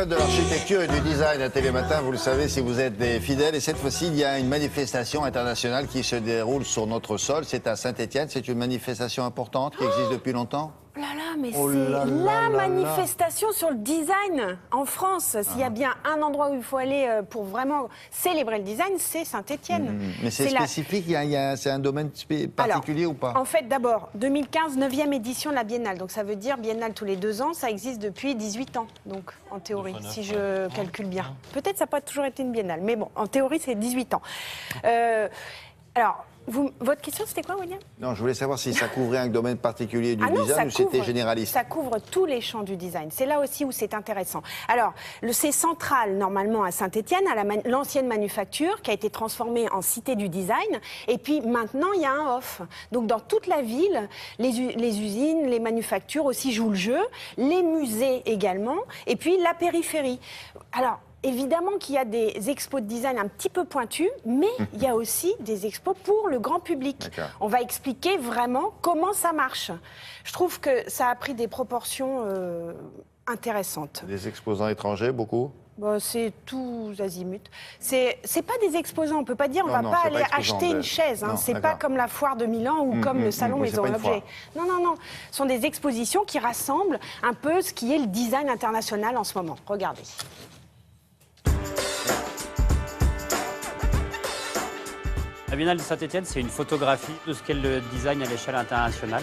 fête de l'architecture et du design à Télé Matin, vous le savez si vous êtes des fidèles. Et cette fois-ci, il y a une manifestation internationale qui se déroule sur notre sol. C'est à Saint-Étienne. C'est une manifestation importante qui existe depuis longtemps. Oh là là, mais Oh c'est là là la là manifestation sur le design en France. S'il y a bien un endroit où il faut aller pour vraiment célébrer le design, c'est Saint-Étienne. Mais c'est spécifique, c'est un domaine particulier ou pas? En fait, d'abord, 2015, 9e édition de la Biennale. Donc ça veut dire Biennale tous les 2 ans, ça existe depuis 18 ans. Donc en théorie, si je calcule bien. Peut-être ça n'a pas toujours été une Biennale, mais bon, en théorie, c'est 18 ans. Alors, votre question, c'était quoi, William? Non, je voulais savoir si ça couvrait un domaine particulier du design ou c'était généraliste. Ça couvre tous les champs du design. C'est là aussi où c'est intéressant. Alors, c'est central, normalement, à Saint-Étienne, à l'ancienne manufacture, qui a été transformée en cité du design. Et puis, maintenant, il y a un off. Donc, dans toute la ville, les usines, les manufactures aussi jouent le jeu, les musées également, et puis la périphérie. Alors, évidemment qu'il y a des expos de design un petit peu pointus, mais il y a aussi des expos pour le grand public. On va expliquer vraiment comment ça marche. Je trouve que ça a pris des proportions intéressantes. Des exposants étrangers, beaucoup? Bon, c'est tous azimuts. C'est pas des exposants, on peut pas dire on va pas aller acheter une chaise. Hein. C'est pas comme la foire de Milan ou comme le salon Maison Objet. Non, non, non. Ce sont des expositions qui rassemblent un peu ce qui est le design international en ce moment. Regardez. La Biennale de Saint-Étienne, c'est une photographie de ce qu'est le design à l'échelle internationale.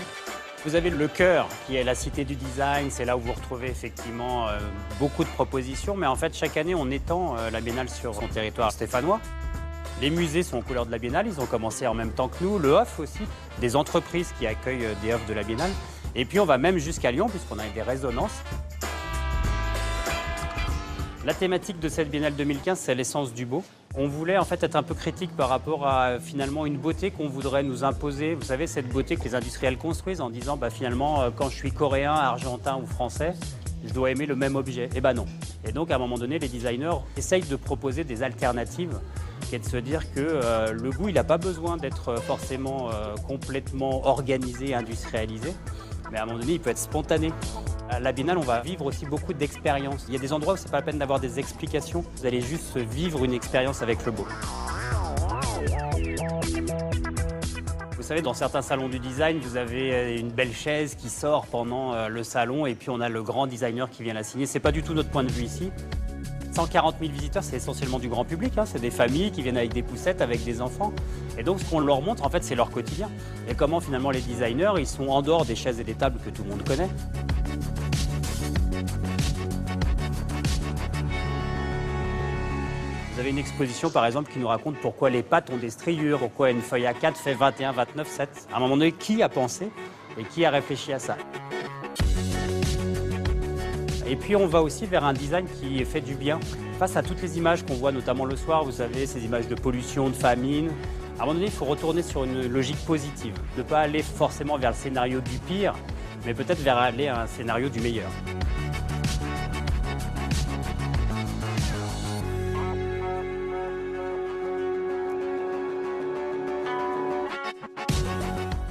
Vous avez le cœur, qui est la cité du design. C'est là où vous retrouvez effectivement beaucoup de propositions. Mais en fait, chaque année, on étend la Biennale sur son territoire stéphanois. Les musées sont aux couleurs de la Biennale. Ils ont commencé en même temps que nous. Le HOF aussi, des entreprises qui accueillent des œuvres de la Biennale. Et puis, on va même jusqu'à Lyon, puisqu'on a des résonances. La thématique de cette Biennale 2015, c'est l'essence du beau. On voulait en fait être un peu critique par rapport à finalement une beauté qu'on voudrait nous imposer. Vous savez, cette beauté que les industriels construisent en disant finalement, quand je suis coréen, argentin ou français, je dois aimer le même objet. Eh ben non. Et donc à un moment donné, les designers essayent de proposer des alternatives, qui est de se dire que le goût, il n'a pas besoin d'être forcément complètement organisé, industrialisé. Mais à un moment donné, il peut être spontané. À la Biennale, on va vivre aussi beaucoup d'expériences. Il y a des endroits où c'est pas la peine d'avoir des explications. Vous allez juste vivre une expérience avec le beau. Vous savez, dans certains salons du design, vous avez une belle chaise qui sort pendant le salon et puis on a le grand designer qui vient la signer. C'est pas du tout notre point de vue ici. 140 000 visiteurs, c'est essentiellement du grand public. Hein. C'est des familles qui viennent avec des poussettes, avec des enfants. Et donc, ce qu'on leur montre, en fait, c'est leur quotidien. Et comment, finalement, les designers, ils sont en dehors des chaises et des tables que tout le monde connaît. Vous avez une exposition, par exemple, qui nous raconte pourquoi les pattes ont des striures, pourquoi une feuille A4 fait 21, 29, 7. À un moment donné, qui a pensé et qui a réfléchi à ça? Et puis, on va aussi vers un design qui fait du bien. Face à toutes les images qu'on voit, notamment le soir, vous savez, ces images de pollution, de famine, à un moment donné, il faut retourner sur une logique positive. De ne pas aller forcément vers le scénario du pire, mais peut-être vers aller à un scénario du meilleur.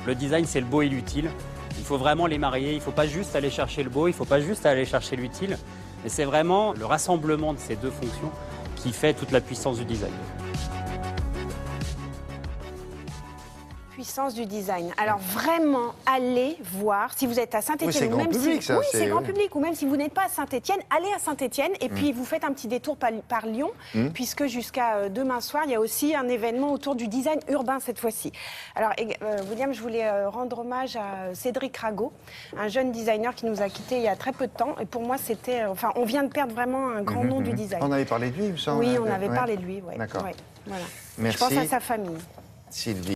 Le design, c'est le beau et l'utile. Il faut vraiment les marier. Il ne faut pas juste aller chercher le beau, il ne faut pas juste aller chercher l'utile. Mais c'est vraiment le rassemblement de ces deux fonctions qui fait toute la puissance du design. Puissance du design. Alors vraiment, allez voir, si vous êtes à Saint-Étienne, oui, c'est grand public, ou même si vous n'êtes pas à Saint-Étienne, allez à Saint-Étienne et puis vous faites un petit détour par Lyon, puisque jusqu'à demain soir, il y a aussi un événement autour du design urbain cette fois-ci. Alors William, je voulais rendre hommage à Cédric Rago, un jeune designer qui nous a quittés il y a très peu de temps, et pour moi c'était, on vient de perdre vraiment un grand nom du design. On avait parlé de lui, il me semble. Oui, on avait parlé de lui, ouais. D'accord. Ouais, voilà. Merci. Je pense à sa famille. Sylvie.